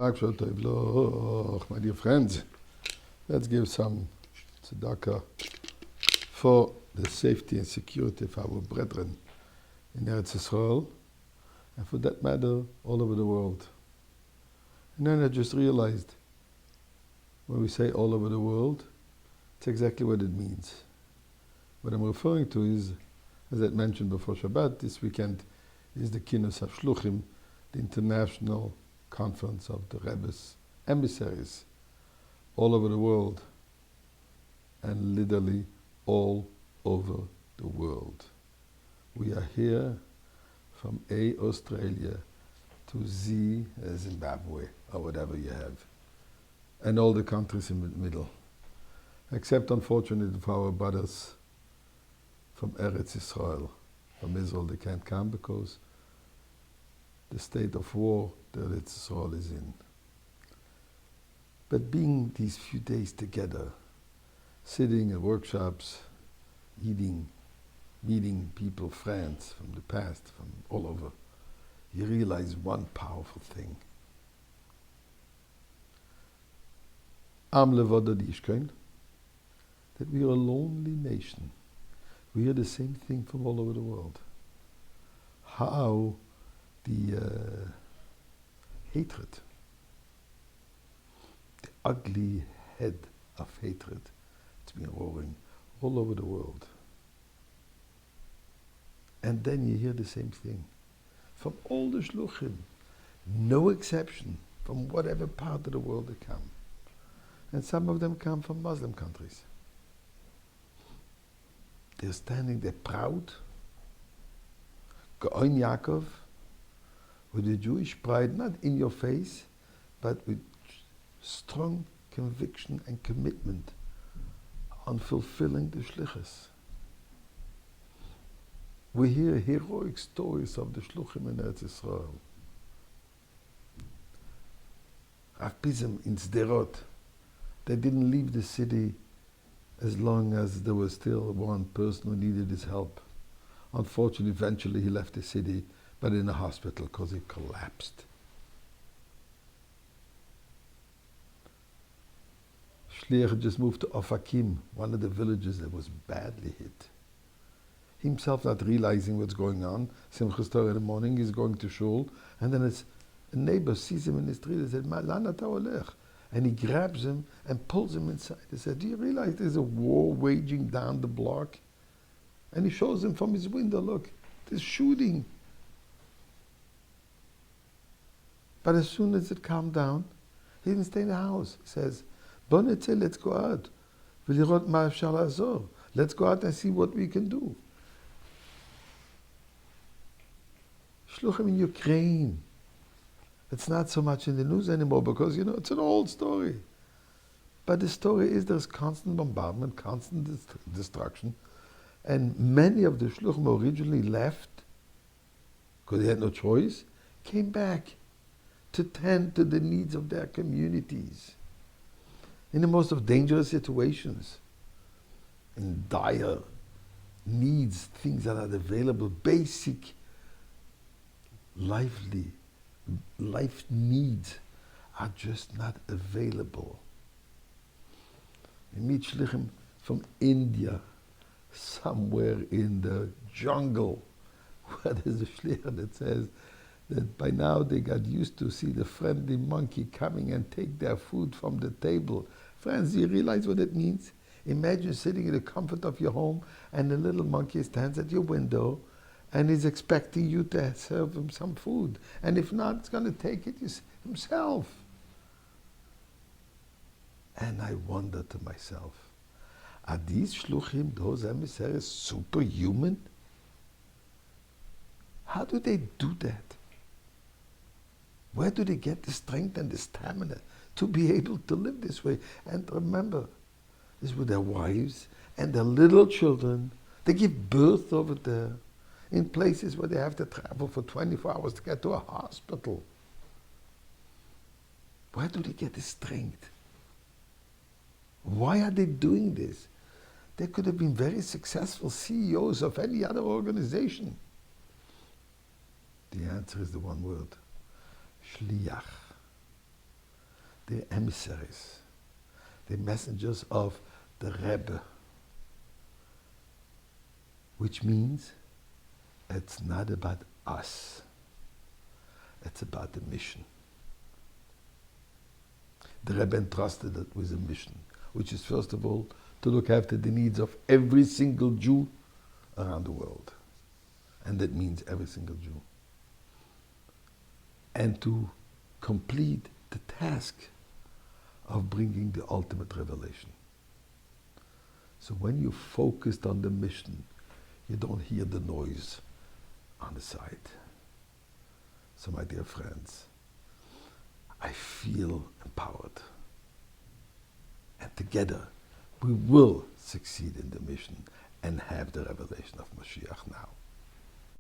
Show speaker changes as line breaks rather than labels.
My dear friends, let's give some tzedakah for the safety and security of our brethren in Eretz Yisrael, and for that matter, all over the world. And then I just realized, when we say all over the world, it's exactly what it means. What I'm referring to is, as I mentioned before Shabbat, this weekend is the Kinus HaShluchim, the international conference of the Rebbe's emissaries all over the world, and literally all over the world. We are here from A, Australia, to Z, Zimbabwe, or whatever you have, and all the countries in the middle, except unfortunately for our brothers from Eretz Yisrael. From Israel they can't come because the state of war that Eretz Yisrael is in. But being these few days together, sitting in workshops, eating, meeting people, friends from the past, from all over, you realize one powerful thing. Am levada dishkein, that we are a lonely nation. We hear the same thing from all over the world. How the hatred, the ugly head of hatred, it's been roaring all over the world. And then you hear the same thing from all the shluchim, no exception, from whatever part of the world they come. And some of them come from Muslim countries. They're standing there proud, Gaon Yaakov, with the Jewish pride, not in your face, but with strong conviction and commitment on fulfilling the shlichus. We hear heroic stories of the shluchim in Eretz Yisrael. Rav Pizim in Sderot, they didn't leave the city as long as there was still one person who needed his help. Unfortunately, eventually he left the city, but in a hospital because he collapsed. Shliach just moved to Ofakim, one of the villages that was badly hit. Himself not realizing what's going on, Simchas Torah in the morning, he's going to shul, and then a neighbor sees him in the street and said, "Lana ta olech?" And he grabs him and pulls him inside. He said, "Do you realize there's a war waging down the block?" And he shows him from his window, "Look, there's shooting." But as soon as it calmed down, he didn't stay in the house. He says, let's go out. Let's go out and see what we can do. Shluchim in Ukraine. It's not so much in the news anymore because, it's an old story. But the story is there's constant bombardment, constant destruction. And many of the Shluchim originally left, because they had no choice, came back to tend to the needs of their communities in the most of dangerous situations, in dire needs, things that are available, basic life needs are just not available. You meet shlichim from India, somewhere in the jungle, where there's a shlich that says that by now they got used to see the friendly monkey coming and take their food from the table. Friends, do you realize what it means? Imagine sitting in the comfort of your home and the little monkey stands at your window and is expecting you to serve him some food. And if not, it's going to take it himself. And I wonder to myself, are these shluchim, those emissaries, superhuman? How do they do that? Where do they get the strength and the stamina to be able to live this way? And remember, this is with their wives and their little children. They give birth over there in places where they have to travel for 24 hours to get to a hospital. Where do they get the strength? Why are they doing this? They could have been very successful CEOs of any other organization. The answer is the one word: shliach. They're emissaries. They're messengers of the Rebbe. Which means it's not about us. It's about the mission. The Rebbe entrusted it with a mission, which is first of all to look after the needs of every single Jew around the world. And that means every single Jew. And to complete the task of bringing the ultimate revelation. So when you're focused on the mission, you don't hear the noise on the side. So my dear friends, I feel empowered. And together we will succeed in the mission and have the revelation of Mashiach now.